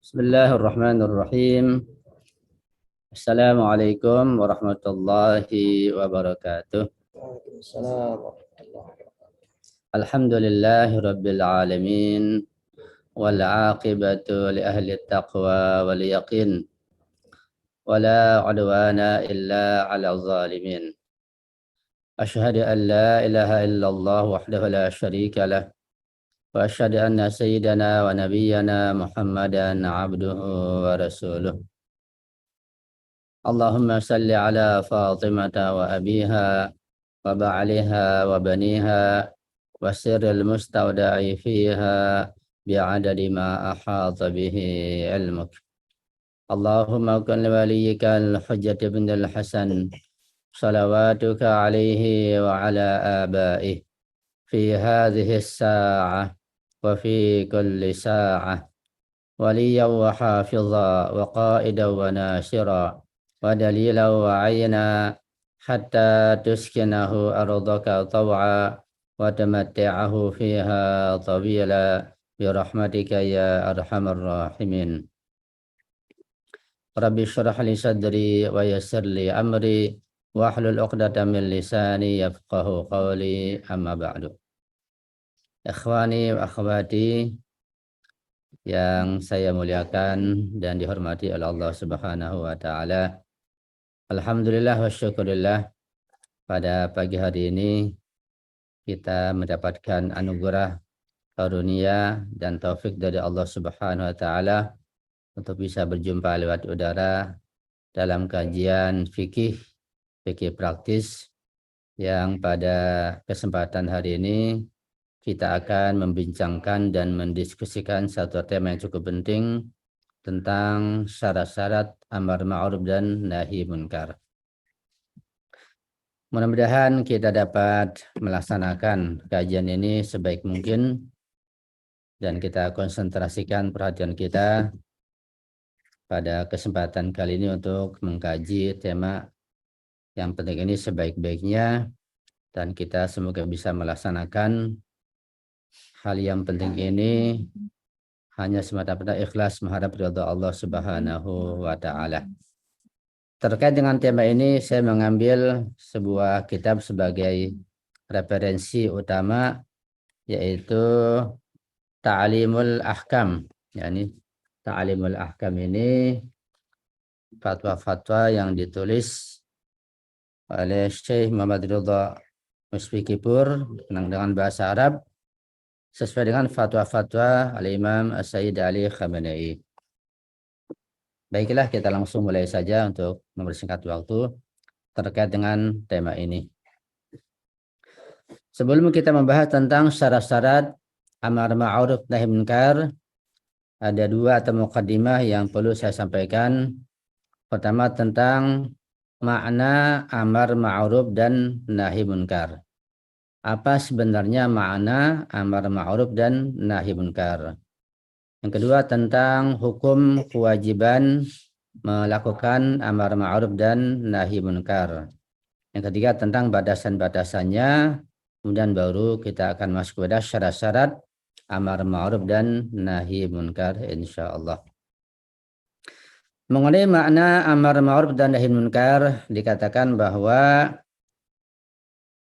Bismillahirrahmanirrahim. Assalamualaikum warahmatullahi wabarakatuh. Waalaikumsalam warahmatullahi wabarakatuh. Alhamdulillahi rabbil alamin. Wal aqibatu li ahli taqwa wal yaqin. Wala udwana illa ala zalimin. Ashhadu an la ilaha illallah wahdahu la syarika lah. Wa ashhadu anna sayyidana wa nabiyyana Muhammadan abduhu wa rasuluh. Allahumma salli ala Fatimata wa abiha wa ba'aliha wa baniha wa sirril mustawda'i fiha bi'adadi ma ahata bihi ilmuk. Allahumma kun liwaliyika al-hujjat ibn al-Hasan salawatuka alaihi wa ala abaihi fi hadhihi as-sa'ah wa fi kulli sa'ah waliyan wa hafidha wa qa'idan wa nasira wa dalilan wa 'ayna hatta tuskinahu ardaka taw'a wa tamatti'ahu fiha tawila birahmatika ya arhamar rahimin. Rabbi shrah li sadri wa yassir li amri wahlul 'uqdatam min lisani yafqahu qawli, amma ba'du. Ikhwani wa akhwati yang saya muliakan dan dihormati oleh Allah Subhanahu wa taala. Alhamdulillah wa syukurillah, pada pagi hari ini kita mendapatkan anugerah karunia dan taufik dari Allah Subhanahu wa taala untuk bisa berjumpa lewat udara dalam kajian fikih praktis yang pada kesempatan hari ini kita akan membincangkan dan mendiskusikan satu tema yang cukup penting tentang syarat-syarat amar ma'ruf dan nahi munkar. Mudah-mudahan kita dapat melaksanakan kajian ini sebaik mungkin dan kita konsentrasikan perhatian kita pada kesempatan kali ini untuk mengkaji tema yang penting ini sebaik-baiknya, dan kita semoga bisa melaksanakan hal yang penting ini hanya semata-mata ikhlas mengharap ridha Allah Subhanahu wa taala. Terkait dengan tema ini saya mengambil sebuah kitab sebagai referensi utama, yaitu Ta'limul Ahkam. Yani Ta'limul Ahkam ini fatwa-fatwa yang ditulis oleh Syekh Muhammad Ridha Musfikipur dengan bahasa Arab sesuai dengan fatwa-fatwa Al-Imam As-Sayyid Ali Khamenei. Baiklah, kita langsung mulai saja untuk mempersingkat waktu terkait dengan tema ini. Sebelum kita membahas tentang syarat-syarat amar ma'ruf nahi munkar, ada dua atau muqaddimah yang perlu saya sampaikan. Pertama tentang makna amar ma'ruf dan nahi munkar. Apa sebenarnya makna amar ma'ruf dan nahi munkar? Yang kedua tentang hukum kewajiban melakukan amar ma'ruf dan nahi munkar. Yang ketiga tentang batasan-batasannya. Kemudian baru kita akan masuk pada syarat-syarat amar ma'ruf dan nahi munkar insyaallah. Mengenai makna amar ma'ruf dan nahi munkar, dikatakan bahwa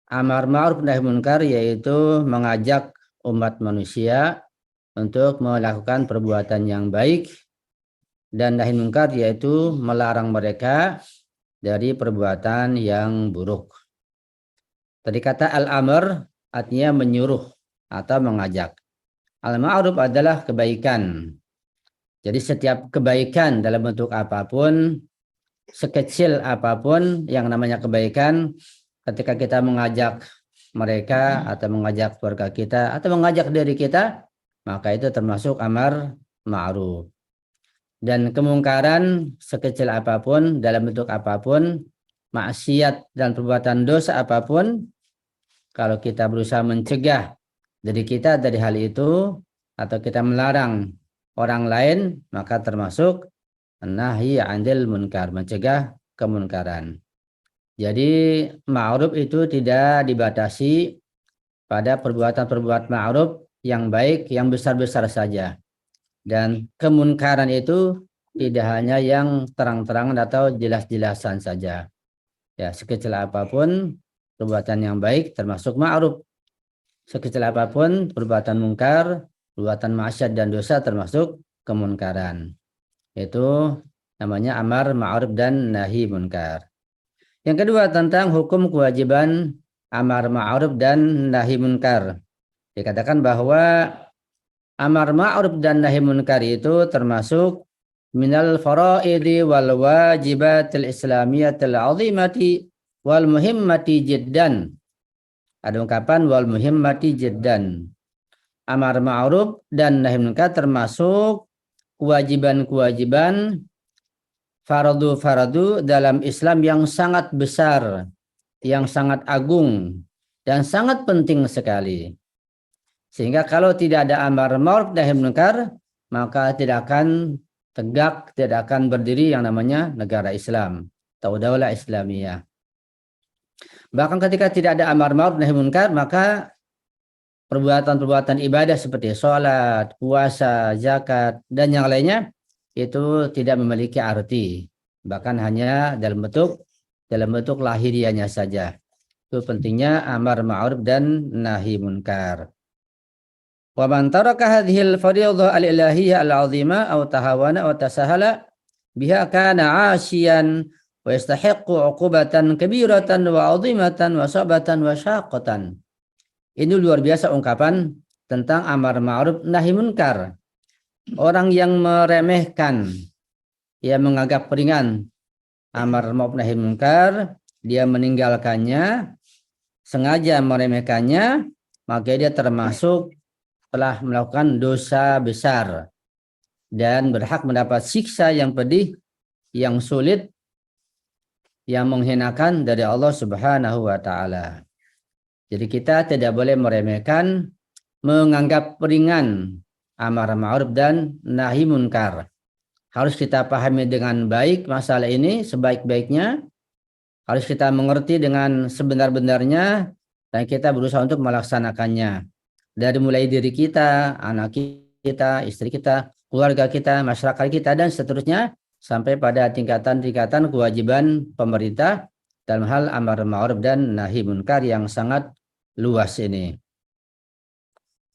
amar ma'ruf nahi munkar yaitu mengajak umat manusia untuk melakukan perbuatan yang baik, dan nahi munkar yaitu melarang mereka dari perbuatan yang buruk. Tadi kata al-amr artinya menyuruh atau mengajak. Al-ma'ruf adalah kebaikan. Jadi setiap kebaikan dalam bentuk apapun, sekecil apapun yang namanya kebaikan, ketika kita mengajak mereka atau mengajak keluarga kita atau mengajak diri kita, maka itu termasuk amar ma'ruf. Dan kemungkaran sekecil apapun dalam bentuk apapun, maksiat dan perbuatan dosa apapun, kalau kita berusaha mencegah diri kita dari hal itu atau kita melarang orang lain, maka termasuk nahi 'anil munkar, mencegah kemunkaran. Jadi ma'ruf itu tidak dibatasi pada perbuatan-perbuatan ma'ruf yang baik, yang besar-besar saja. Dan kemunkaran itu tidak hanya yang terang-terangan atau jelas-jelasan saja. Ya, sekecil apapun perbuatan yang baik termasuk ma'ruf. Sekecil apapun perbuatan mungkar, perbuatan maksiat dan dosa termasuk kemunkaran. Itu namanya amar ma'ruf dan nahi munkar. Yang kedua tentang hukum kewajiban amar ma'ruf dan nahi munkar. Dikatakan bahwa amar ma'ruf dan nahi munkar itu termasuk minal faraidi wal wajibatil islamiyatil azimati wal muhimmati jiddan. Ada ungkapan wal muhimmati jiddan. Amar ma'ruf dan nahi munkar termasuk kewajiban-kewajiban fardu-fardu dalam Islam yang sangat besar, yang sangat agung dan sangat penting sekali. Sehingga kalau tidak ada amar ma'ruf nahi munkar, maka tidak akan tegak, tidak akan berdiri yang namanya negara Islam atau daulah Islamiyah. Bahkan ketika tidak ada amar ma'ruf nahi munkar, maka perbuatan-perbuatan ibadah seperti sholat, puasa, zakat, dan yang lainnya itu tidak memiliki arti. Bahkan hanya dalam bentuk lahiriahnya saja. Itu pentingnya amar ma'ruf dan nahi munkar. Wa man taraka hadhil fardiyah al-ilahiyyah al-'azimah aw tahawana aw tasahala biha kana 'asiyan wa yastahiqqu 'uqubatan kabiratan wa 'azimatan wa sabatan wa syaqqatan. Ini luar biasa ungkapan tentang amar ma'ruf nahi munkar. Orang yang meremehkan, yang menganggap ringan amar ma'ruf nahi munkar, dia meninggalkannya, sengaja meremehkannya, maka dia termasuk telah melakukan dosa besar dan berhak mendapat siksa yang pedih, yang sulit, yang menghinakan dari Allah Subhanahu wa taala. Jadi kita tidak boleh meremehkan, menganggap ringan amar ma'ruf dan nahi munkar. Harus kita pahami dengan baik masalah ini sebaik-baiknya. Harus kita mengerti dengan sebenar-benarnya dan kita berusaha untuk melaksanakannya. Dari mulai diri kita, anak kita, istri kita, keluarga kita, masyarakat kita, dan seterusnya sampai pada tingkatan-tingkatan kewajiban pemerintah dalam hal amar ma'ruf dan nahi munkar yang sangat luas ini.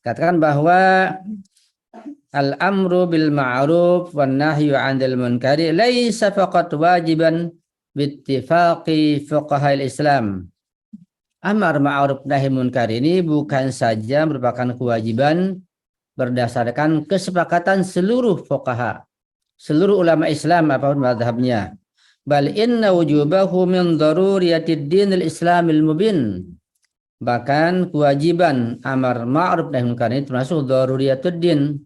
Katakan bahwa al-amru bil ma'ruf wan nahyu 'anil munkari laisa faqat wajiban bittifaqi fuqaha al-Islam. Amar ma'ruf nahi munkar ini bukan saja merupakan kewajiban berdasarkan kesepakatan seluruh fuqaha, seluruh ulama Islam apapun mazhabnya. Bal inna wujubahu min daruriyatid dinil islamil mubin. Bahkan kewajiban amar ma'ruf nahi munkar ini termasuk daruriyatud din.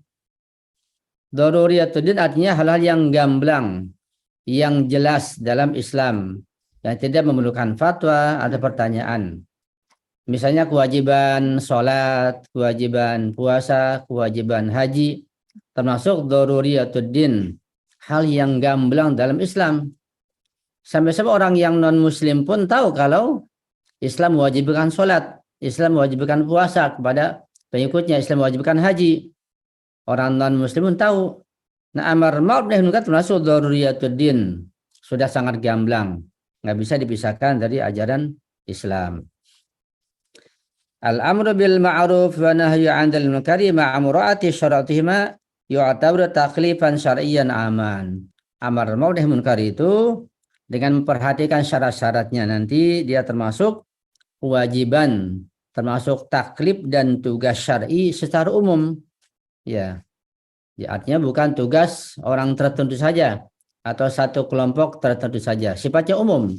Daruriyatud din artinya hal-hal yang gamblang, yang jelas dalam Islam, yang tidak memerlukan fatwa atau pertanyaan. Misalnya kewajiban sholat, kewajiban puasa, kewajiban haji, termasuk daruriyatud din, hal yang gamblang dalam Islam. Sampai-sampai orang yang non-muslim pun tahu kalau Islam mewajibkan sholat, Islam mewajibkan puasa kepada pengikutnya, Islam mewajibkan haji. Orang non-muslim pun tahu. Nah, amar ma'ruf nahi munkar termasuk daruriyatud din, sudah sangat gamblang, nggak bisa dipisahkan dari ajaran Islam. Al-amru bil ma'ruf wa nahyu 'anil munkari ma'a mura'ati syaratihima yu'tabaru taklifan syar'iyyan aman. Amar ma'ruf nahi munkar itu dengan memperhatikan syarat-syaratnya nanti dia termasuk kewajiban, termasuk taklif dan tugas syar'i secara umum. Ya. Artinya bukan tugas orang tertentu saja atau satu kelompok tertentu saja. Sifatnya umum.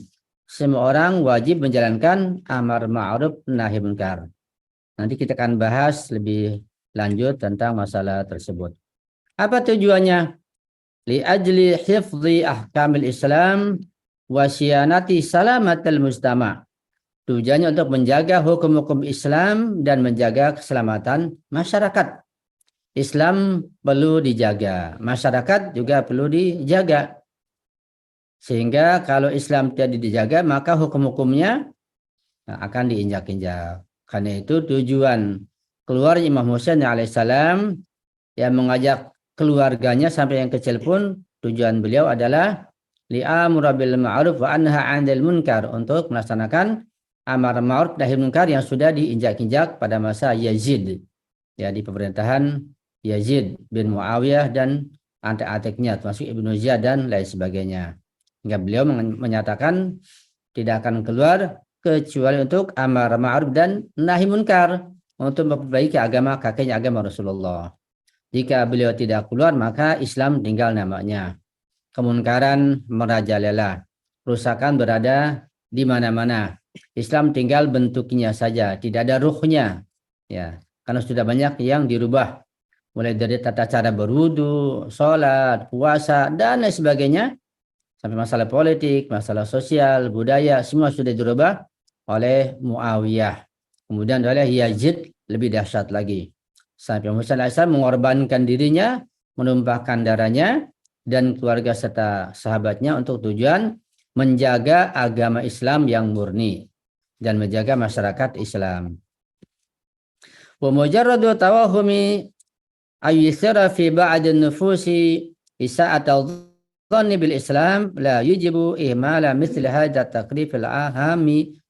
Semua orang wajib menjalankan amar ma'ruf nahi munkar. Nanti kita akan bahas lebih lanjut tentang masalah tersebut. Apa tujuannya? Li ajli hifdhi ahkamil Islam wa syianati salamatil mujtama'. Tujuannya untuk menjaga hukum-hukum Islam dan menjaga keselamatan masyarakat. Islam perlu dijaga, masyarakat juga perlu dijaga. Sehingga kalau Islam tidak dijaga, maka hukum-hukumnya akan diinjak-injak. Karena itu tujuan keluar Imam Husain alaihissalam yang mengajak keluarganya sampai yang kecil pun tujuan beliau adalah li'amura bil ma'ruf wa anha 'anil munkar, untuk melaksanakan amar ma'ruf nahi munkar yang sudah diinjak-injak pada masa Yazid, ya, di pemerintahan Yazid bin Muawiyah dan antek-anteknya termasuk Ibnu Ziyad dan lain sebagainya. Hingga beliau menyatakan tidak akan keluar kecuali untuk amar ma'ruf dan nahi munkar, untuk memperbaiki agama kakeknya, agama Rasulullah. Jika beliau tidak keluar, maka Islam tinggal namanya. Kemunkaran merajalela, kerusakan berada di mana-mana. Islam tinggal bentuknya saja, tidak ada ruhnya. Ya, karena sudah banyak yang dirubah, mulai dari tata cara berwudu, sholat, puasa, dan lain sebagainya, sampai masalah politik, masalah sosial, budaya, semua sudah dirubah oleh Muawiyah. Kemudian oleh Yazid lebih dahsyat lagi. Sampai Muhammad SAW mengorbankan dirinya, menumpahkan darahnya dan keluarga serta sahabatnya untuk tujuan menjaga agama Islam yang murni dan menjaga masyarakat Islam. Wa mujarradu tawahumi ayyisira fi ba'd an-nufusi isa'atal dhanni bil Islam la yujibu ihmala mithli hadha taqrif al-ahami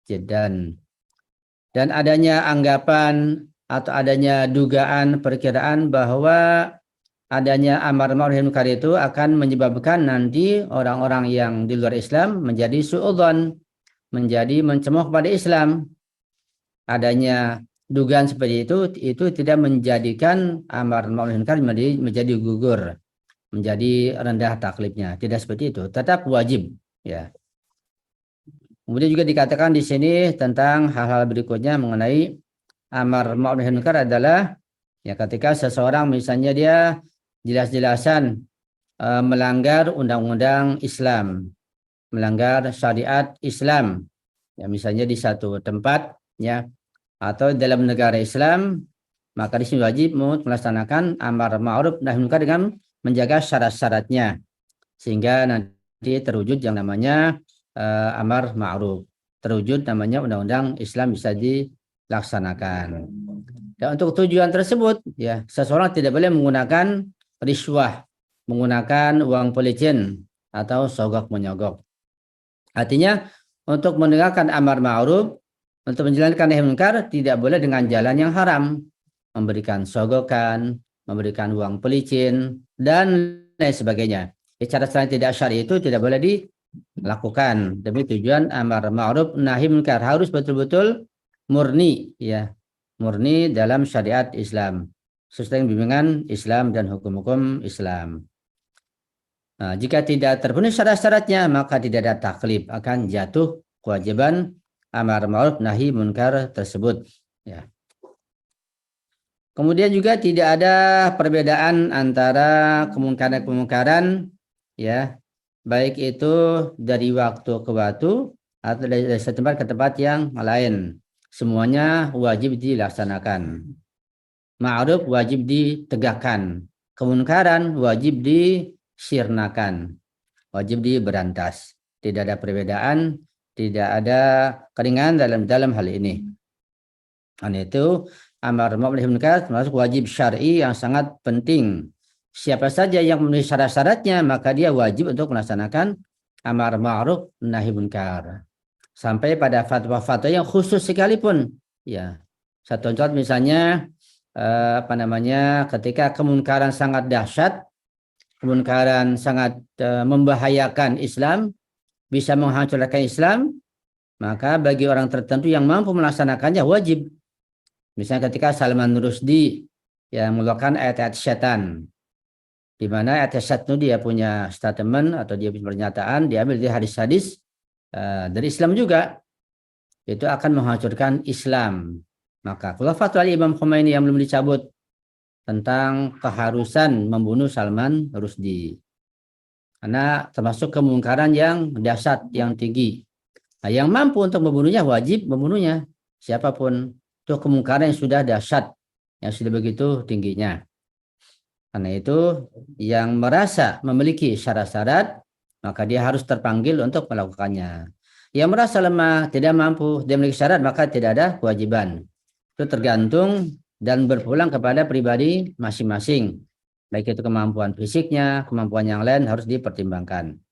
jiddan. Dan adanya anggapan atau adanya dugaan, perkiraan bahwa adanya amar ma'ruf nahi munkar itu akan menyebabkan nanti orang-orang yang di luar Islam menjadi suudzon, menjadi mencemooh kepada Islam. Adanya dugaan seperti itu tidak menjadikan amar ma'ruf nahi munkar menjadi gugur, menjadi rendah taklifnya. Tidak seperti itu, tetap wajib, ya. Kemudian juga dikatakan di sini tentang hal-hal berikutnya mengenai amar ma'ruf nahi munkar adalah, ya, ketika seseorang misalnya dia jelas-jelasan melanggar undang-undang Islam, melanggar syariat Islam, ya, misalnya di satu tempat, ya, atau dalam negara Islam, maka di sini wajib melaksanakan amar ma'ruf nahi munkar dengan menjaga syarat-syaratnya, sehingga nanti terwujud yang namanya amar ma'ruf, terwujud namanya undang-undang Islam bisa dilaksanakan. Dan untuk tujuan tersebut, ya, seseorang tidak boleh menggunakan riswah, menggunakan uang pelicin atau sogok menyogok. Artinya untuk menegakkan amar ma'ruf, untuk menjalankan nahi munkar, tidak boleh dengan jalan yang haram, memberikan sogokan, memberikan uang pelicin dan lain sebagainya. Cara-cara tidak syar'i itu tidak boleh dilakukan demi tujuan amar ma'ruf nahi munkar, harus betul-betul murni, ya, murni dalam syariat Islam, sesuai bimbingan Islam dan hukum-hukum Islam. Nah, jika tidak terpenuhi syarat-syaratnya, maka tidak ada taklif, akan jatuh kewajiban amar ma'ruf nahi munkar tersebut, ya. Kemudian juga tidak ada perbedaan antara kemungkaran-kemungkaran, ya, baik itu dari waktu ke waktu atau dari tempat ke tempat yang lain. Semuanya wajib dilaksanakan. Ma'ruf wajib ditegakkan. Kemungkaran wajib disirnakan. Wajib diberantas. Tidak ada perbedaan, tidak ada keringanan dalam hal ini. Dan itu amar ma'ruf nahi munkar termasuk wajib syar'i yang sangat penting. Siapa saja yang memenuhi syarat-syaratnya, maka dia wajib untuk melaksanakan amar ma'ruf nahi munkar. Sampai pada fatwa-fatwa yang khusus sekalipun, ya. Satu contoh misalnya ketika kemungkaran sangat dahsyat, kemungkaran sangat membahayakan Islam, bisa menghancurkan Islam, maka bagi orang tertentu yang mampu melaksanakannya wajib. Misalnya ketika Salman Rushdie yang mengeluarkan ayat-ayat syaitan, di mana ayat syaitan itu dia punya statement atau dia punya pernyataan diambil dari hadis-hadis dari Islam juga, itu akan menghancurkan Islam. Maka kalau fatwa Imam Khomeini yang belum dicabut tentang keharusan membunuh Salman Rushdie, karena termasuk kemungkaran yang dahsyat, yang tinggi. Nah, yang mampu untuk membunuhnya wajib membunuhnya, siapapun. Itu kemungkaran yang sudah dahsyat, yang sudah begitu tingginya. Karena itu yang merasa memiliki syarat-syarat, maka dia harus terpanggil untuk melakukannya. Yang merasa lemah, tidak mampu, dia memiliki syarat, maka tidak ada kewajiban. Itu tergantung dan berpulang kepada pribadi masing-masing. Baik itu kemampuan fisiknya, kemampuan yang lain harus dipertimbangkan.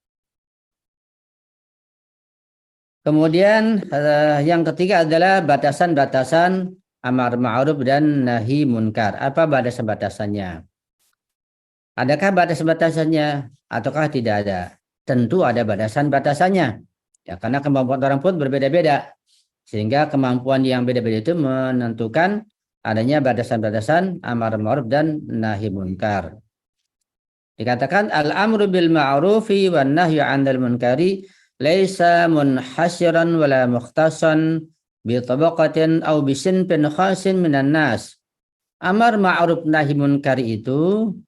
Kemudian yang ketiga adalah batasan-batasan amar ma'ruf dan nahi munkar. Apa batasan-batasannya? Adakah batasan-batasannya ataukah tidak ada? Tentu ada batasan-batasannya. Ya, karena kemampuan orang pun berbeda-beda. Sehingga kemampuan yang beda-beda itu menentukan adanya batasan-batasan amar ma'ruf dan nahi munkar. Dikatakan al-amru bil ma'rufi wan nahyu 'anil munkari laisa munhasiran wala mukhtasan bi tabaqatin aw bi sinfin khasin minan nas. Amar ma'ruf nahi munkar itu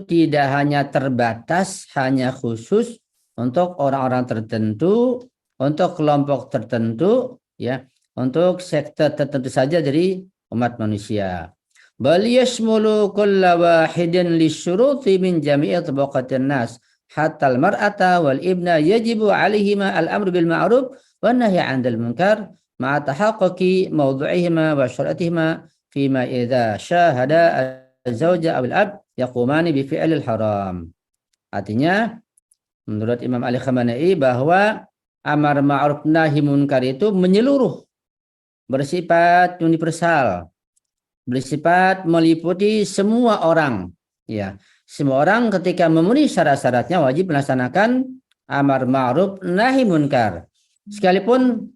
tidak hanya terbatas, hanya khusus untuk orang-orang tertentu, untuk kelompok tertentu, ya, untuk sektor tertentu saja dari umat manusia. Bal yashmulu kulla wahidin lisyuruti min jami'i tabaqatin nas. Hatta al-mar'ata wal ibna yajibu alaihima al-amru bil ma'ruf wan nahyi 'anil munkar ma'a tahaqquqi mawdu'ihima wa syar'atihima fima idza syahada az-zawja aw al-ab yaqumani bi fi'lil haram. Artinya menurut Imam Ali Khamenei bahwa amar ma'ruf nahi munkar itu menyeluruh, bersifat universal, bersifat meliputi semua orang, ya. Semua orang ketika memenuhi syarat-syaratnya wajib melaksanakan amar ma'ruf nahi munkar. Sekalipun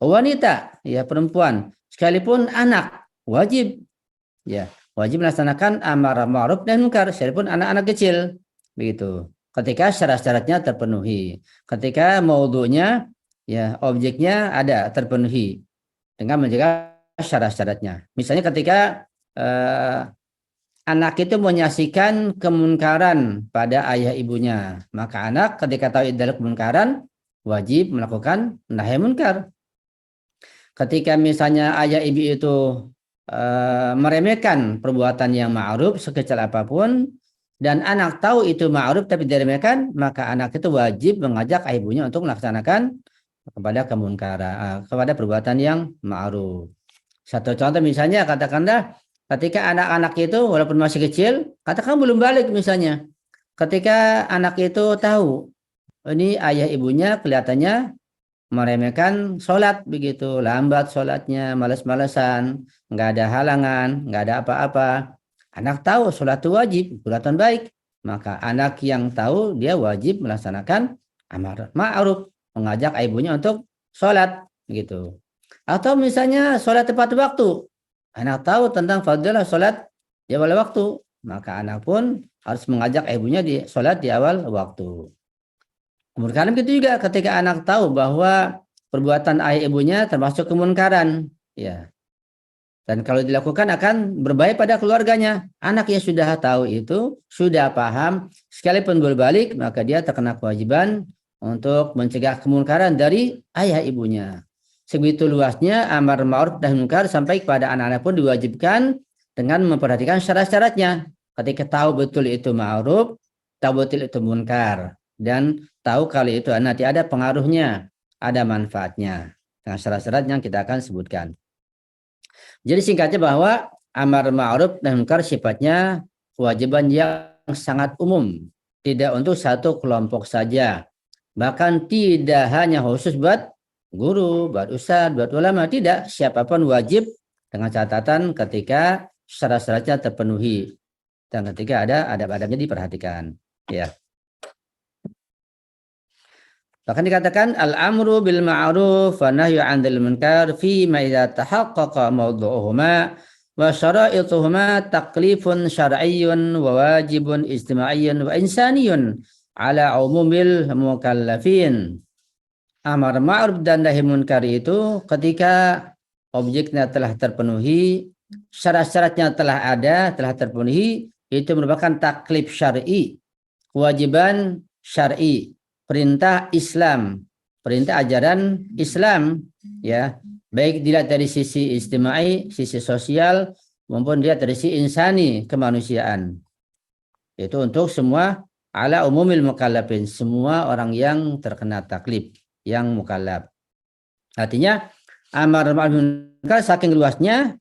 wanita, ya, perempuan, sekalipun anak, wajib, ya, wajib melaksanakan amar ma'ruf dan munkar sekalipun anak-anak kecil, begitu. Ketika syarat-syaratnya terpenuhi, ketika maudhu'nya, ya, objeknya ada terpenuhi dengan menjaga syarat-syaratnya. Misalnya ketika anak itu menyaksikan kemunkaran pada ayah ibunya, maka anak ketika tahu itu adalah kemunkaran wajib melakukan nahi munkar. Ketika misalnya ayah ibu itu meremehkan perbuatan yang ma'ruf sekecil apapun dan anak tahu itu ma'ruf tapi diremehkan, maka anak itu wajib mengajak ibunya untuk melaksanakan kepada kemunkaran, kepada perbuatan yang ma'ruf. Satu contoh misalnya katakanlah ketika anak-anak itu walaupun masih kecil, katakan belum balik misalnya. Ketika anak itu tahu ini ayah ibunya kelihatannya meremehkan sholat, begitu, lambat sholatnya, malas-malasan, nggak ada halangan, nggak ada apa-apa. Anak tahu sholat itu wajib, perbuatan baik, maka anak yang tahu dia wajib melaksanakan amar ma'ruf, mengajak ibunya untuk sholat, begitu. Atau misalnya sholat tepat waktu, anak tahu tentang fadilah sholat di awal waktu, maka anak pun harus mengajak ibunya di sholat di awal waktu. Kemunkaran begitu juga ketika anak tahu bahwa perbuatan ayah ibunya termasuk kemunkaran, ya. Dan kalau dilakukan akan berbahaya pada keluarganya. Anak yang sudah tahu itu, sudah paham, sekalipun berbalik, maka dia terkena kewajiban untuk mencegah kemunkaran dari ayah ibunya. Sebegitu luasnya amar ma'ruf nahi munkar sampai kepada anak-anak pun diwajibkan dengan memperhatikan syarat-syaratnya. Ketika tahu betul itu ma'ruf, tahu betul itu munkar, dan tahu kalau itu nanti ada pengaruhnya, ada manfaatnya. Dengan syarat-syarat yang kita akan sebutkan. Jadi singkatnya bahwa amar ma'ruf nahi munkar sifatnya kewajiban yang sangat umum, tidak untuk satu kelompok saja. Bahkan tidak hanya khusus buat guru, buat ustadz, buat ulama, tidak, siapapun wajib dengan catatan ketika syarat-syaratnya terpenuhi dan ketika ada adab-adabnya diperhatikan, ya. Bahkan dikatakan al-amru bil ma'ruf wa nahyu 'anil munkar fi ma idza tahaqqaqa mawdu'uhuma wa syara'ituhuma taklifun syar'iyyun wa wajibun ijtima'iyyun wa insaniyun ala umumil mukallafin. Amar ma'ruf dan nahi munkar itu ketika objeknya telah terpenuhi, syarat-syaratnya telah ada, telah terpenuhi, itu merupakan taklif syar'i, kewajiban syar'i, perintah Islam, perintah ajaran Islam, ya, baik dilihat dari sisi ijtimai, sisi sosial, maupun dilihat dari sisi insani, kemanusiaan. Itu untuk semua ala umumil mukallafin, semua orang yang terkena taklif, yang mukallaf. Artinya amar ma'ruf munkar saking luasnya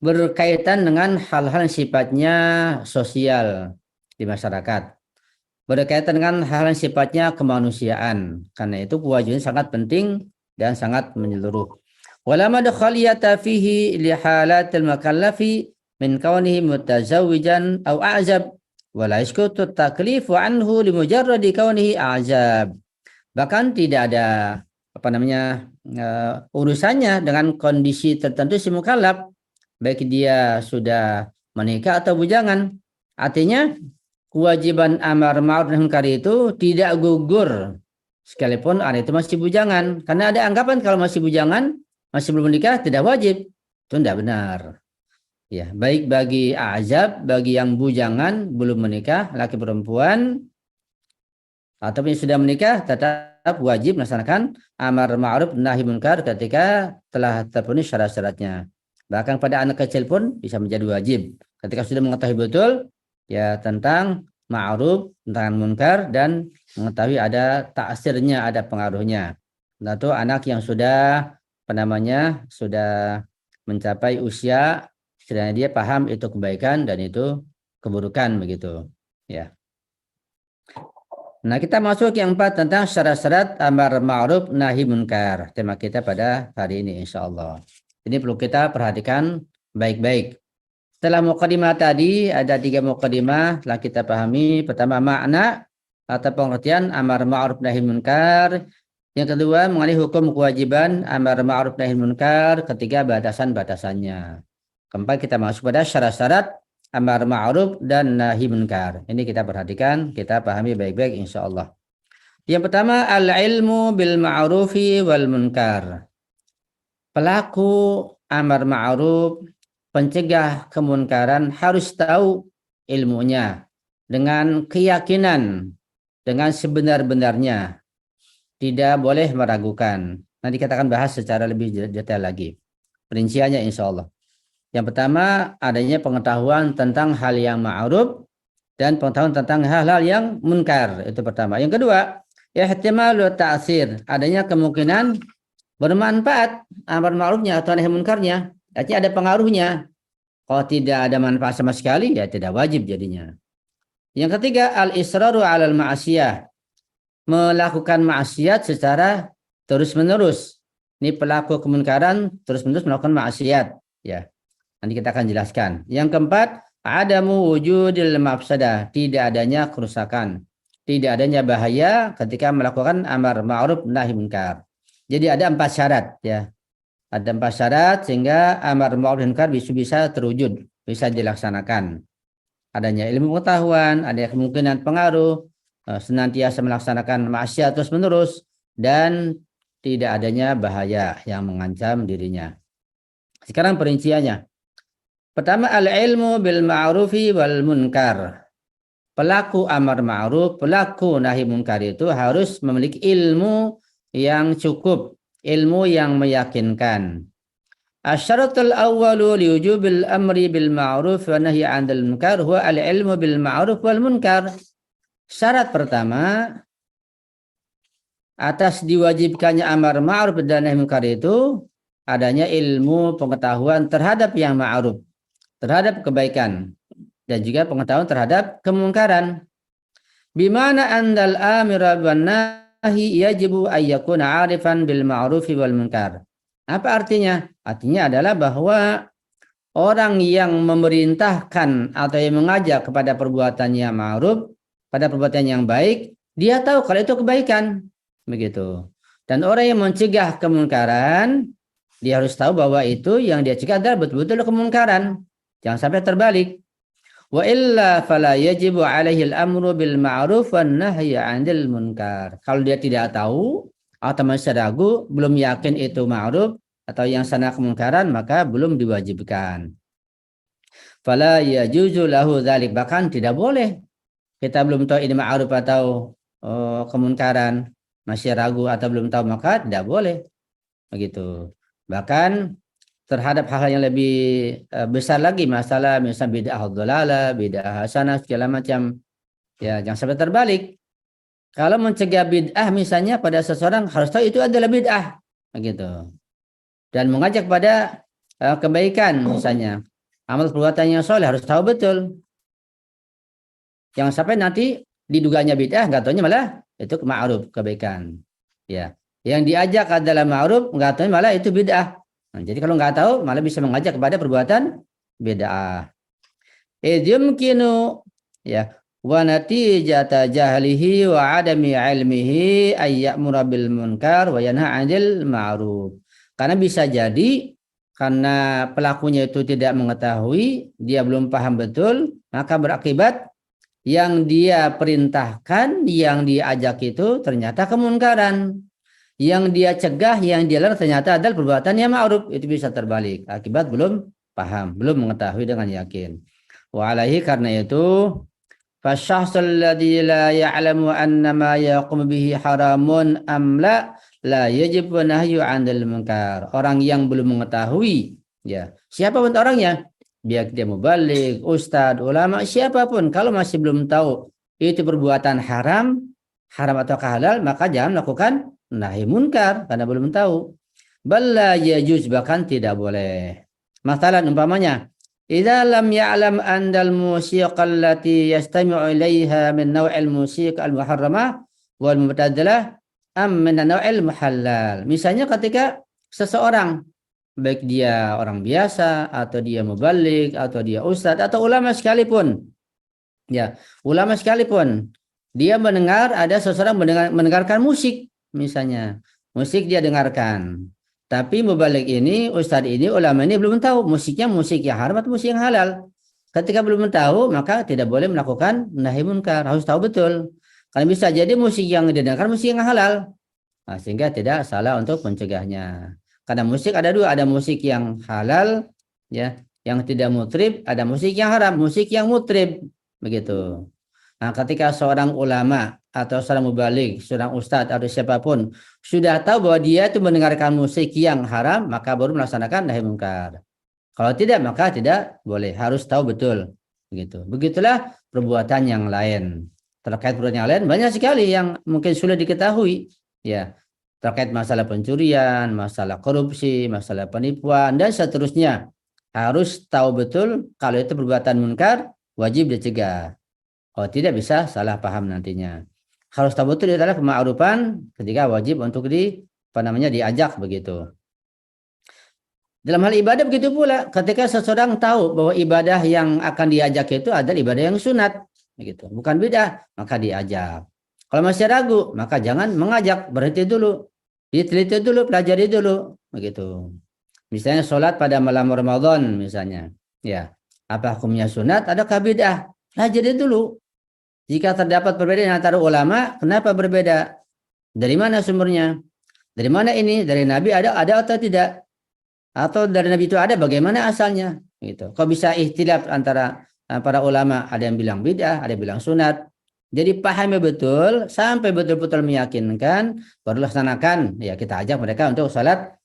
berkaitan dengan hal-hal yang sifatnya sosial, di masyarakat. Berkaitan dengan hal yang sifatnya kemanusiaan. Karena itu kewajiban sangat penting dan sangat menyeluruh. Wala madkhaliyata fihi li halatil makallafi min kaunihi mutazawwijan aw a'zab wala yasqutu taklifu anhu li mujarradi kaunihi a'zab. Bahkan tidak ada urusannya dengan kondisi tertentu si mukallaf, baik dia sudah menikah atau bujangan. Artinya kewajiban amar ma'ruf nahi munkar itu tidak gugur sekalipun anak itu masih bujangan, karena ada anggapan kalau masih bujangan, masih belum menikah tidak wajib. Itu tidak benar. Ya, baik bagi azab, bagi yang bujangan belum menikah, laki perempuan ataupun sudah menikah, tetap wajib melaksanakan amar ma'ruf nahi munkar ketika telah terpenuhi syarat-syaratnya. Bahkan pada anak kecil pun bisa menjadi wajib ketika sudah mengetahui betul ya tentang ma'ruf, tentang munkar, dan mengetahui ada ta'sirnya, ada pengaruhnya. Nah, itu anak yang sudah sudah mencapai usia setidaknya dia paham itu kebaikan dan itu keburukan begitu. Ya. Nah, kita masuk yang 4 tentang syarat-syarat amar ma'ruf nahi munkar. Tema kita pada hari ini insyaallah. Ini perlu kita perhatikan baik-baik. Setelah mukadimah tadi, ada 3 mukadimah telah kita pahami. Pertama, makna atau pengertian amar ma'ruf nahi munkar. Yang kedua, mengenai hukum kewajiban amar ma'ruf nahi munkar. Ketiga, batasan-batasannya. Keempat, kita masuk pada syarat-syarat amar ma'ruf dan nahi munkar. Ini kita perhatikan, kita pahami baik-baik insyaallah. Yang pertama, al-ilmu bil ma'rufi wal munkar. Pelaku amar ma'ruf, pencegah kemunkaran harus tahu ilmunya dengan keyakinan, dengan sebenar-benarnya. Tidak boleh meragukan. Nanti kita akan bahas secara lebih detail lagi. Perinciannya insyaallah. Yang pertama, adanya pengetahuan tentang hal yang ma'ruf dan pengetahuan tentang hal-hal yang munkar. Itu pertama. Yang kedua, ihtimalu ta'sir. Adanya kemungkinan bermanfaat amar ma'rufnya atau nahi munkarnya. Artinya ada pengaruhnya. Kalau tidak ada manfaat sama sekali, ya tidak wajib jadinya. Yang ketiga, al-israru 'alal ma'asiyah. Melakukan maksiat secara terus-menerus. Ini pelaku kemunkaran terus-menerus melakukan maksiat. Ya. Nanti kita akan jelaskan. Yang keempat, adamu wujudil mafsadah. Tidak adanya kerusakan. Tidak adanya bahaya ketika melakukan amar ma'ruf nahi munkar. Jadi ada 4 syarat. Ya. Ada 4 syarat sehingga amar ma'ruf nahi munkar bisa terwujud. Bisa dilaksanakan. Adanya ilmu pengetahuan, ada kemungkinan pengaruh, senantiasa melaksanakan maksiat terus-menerus, dan tidak adanya bahaya yang mengancam dirinya. Sekarang perinciannya. Pertama, al-ilmu bil ma'rufi wal munkar. Pelaku amar ma'ruf, pelaku nahi munkar itu harus memiliki ilmu yang cukup, ilmu yang meyakinkan. Asyaratul awwalu liwujubil amri bil ma'ruf wa nahyi 'anil munkar huwa al-ilmu bil ma'ruf wal munkar. Syarat pertama atas diwajibkannya amar ma'ruf dan nahi munkar itu adanya ilmu pengetahuan terhadap yang ma'ruf, terhadap kebaikan, dan juga pengetahuan terhadap kemungkaran. Bimana andal amira wan nahi yajibu ayyakuna 'arifan bil ma'rufi wal munkar. Apa artinya? Artinya adalah bahwa orang yang memerintahkan atau yang mengajak kepada perbuatan yang ma'ruf, pada perbuatan yang baik, dia tahu kalau itu kebaikan. Begitu. Dan orang yang mencegah kemungkaran, dia harus tahu bahwa itu yang dia cegah adalah betul-betul kemungkaran. Jangan sampai terbalik. Wa illa fala yajibu alaihi al-amru bil ma'ruf wan nahyi 'anil munkar. Kalau dia tidak tahu atau masih ragu, belum yakin itu ma'ruf atau yang sana kemungkaran, maka belum diwajibkan. Fala yajuzu lahu dzalik, bahkan tidak boleh. Kita belum tahu ini ma'ruf atau kemungkaran, masih ragu atau belum tahu, maka tidak boleh. Begitu. Bahkan terhadap hal-hal yang lebih besar lagi, masalah misalnya bid'ah dhalalah, bid'ah hasanah, segala macam. Ya, jangan sampai terbalik. Kalau mencegah bid'ah misalnya pada seseorang harus tahu itu adalah bid'ah. Begitu. Dan mengajak pada kebaikan misalnya. Amal perbuatan yang soleh harus tahu betul. Jangan sampai nanti diduganya bid'ah, nggak taunya malah itu ma'ruf, kebaikan. Ya, yang diajak adalah ma'ruf, nggak taunya malah itu bid'ah. Nah, jadi kalau nggak tahu malah bisa mengajak kepada perbuatan bid'ah. Yumkinu ya wa natijata jahlihi wa adami ilmihi ay ya'mura bil munkar wa yanha 'anil ma'ruf. Karena bisa jadi karena pelakunya itu tidak mengetahui, dia belum paham betul, maka berakibat yang dia perintahkan, yang diajak itu ternyata kemunkaran. Yang dia cegah, yang dia larang ternyata adalah perbuatan yang ma'ruf. Itu bisa terbalik akibat belum paham, belum mengetahui dengan yakin. Wa alaihi, karena itu fasyahsul ladzi la ya'lamu anna ma yaqum bihi haramun am la yajib nahyu 'anil munkar. Orang yang belum mengetahui, ya, siapapun orangnya, biar dia mubalik, ustadz, ulama, siapapun, kalau masih belum tahu itu perbuatan haram, haram atau halal, maka jangan melakukan nahi munkar karena belum tahu. Balla yajuz, bahkan tidak boleh. Masalah umpamanya, idza lam ya'lam andal musiqa allati yastami'u ilaiha min naw'il musiq al-muharramah wal mubtadalah am min naw'il muhallal. Misalnya ketika seseorang, baik dia orang biasa atau dia mubalik atau dia ustadz atau ulama sekalipun, ya, ulama sekalipun, dia mendengar ada seseorang mendengarkan musik, misalnya musik dia dengarkan, tapi mubalik ini, ustadz ini, ulama ini belum tahu musiknya musik yang haram atau musik yang halal. Ketika belum tahu, maka tidak boleh melakukan nahi munkar, harus tahu betul, karena bisa jadi musik yang didengarkan musik yang halal. Nah, sehingga tidak salah untuk mencegahnya. Karena musik ada dua, ada musik yang halal, ya, yang tidak mutrib, ada musik yang haram, musik yang mutrib, begitu. Nah, ketika seorang ulama atau seorang mubalik, seorang ustadz atau siapapun sudah tahu bahwa dia itu mendengarkan musik yang haram, maka baru melaksanakan nahi munkar. Kalau tidak, maka tidak boleh, harus tahu betul, begitu. Begitulah perbuatan yang lain. Terkait perbuatan yang lain banyak sekali yang mungkin sudah diketahui, ya, terkait masalah pencurian, masalah korupsi, masalah penipuan, dan seterusnya. Harus tahu betul kalau itu perbuatan munkar, wajib dicegah. Kalau tidak bisa salah paham nantinya. Harus tahu betul itu adalah kema'rufan, ketika wajib untuk diajak, begitu. Dalam hal ibadah begitu pula, ketika seseorang tahu bahwa ibadah yang akan diajak itu adalah ibadah yang sunat, begitu, bukan bid'ah, maka diajak. Kalau masih ragu, maka jangan mengajak, berhenti dulu. Diteliti dulu, pelajari dulu, begitu. Misalnya sholat pada malam Ramadan, misalnya, ya, apa hukumnya sunat, adakah bid'ah? Pelajari dulu. Jika terdapat perbedaan antara ulama, kenapa berbeda? Dari mana sumbernya? Dari mana ini? Dari Nabi ada atau tidak? Atau dari Nabi itu ada, bagaimana asalnya? Gitu. Kok bisa ikhtilaf antara para ulama? Ada yang bilang bid'ah, ada yang bilang sunat. Jadi pahami betul sampai betul-betul meyakinkan, baru laksanakan. Ya, kita ajak mereka untuk salat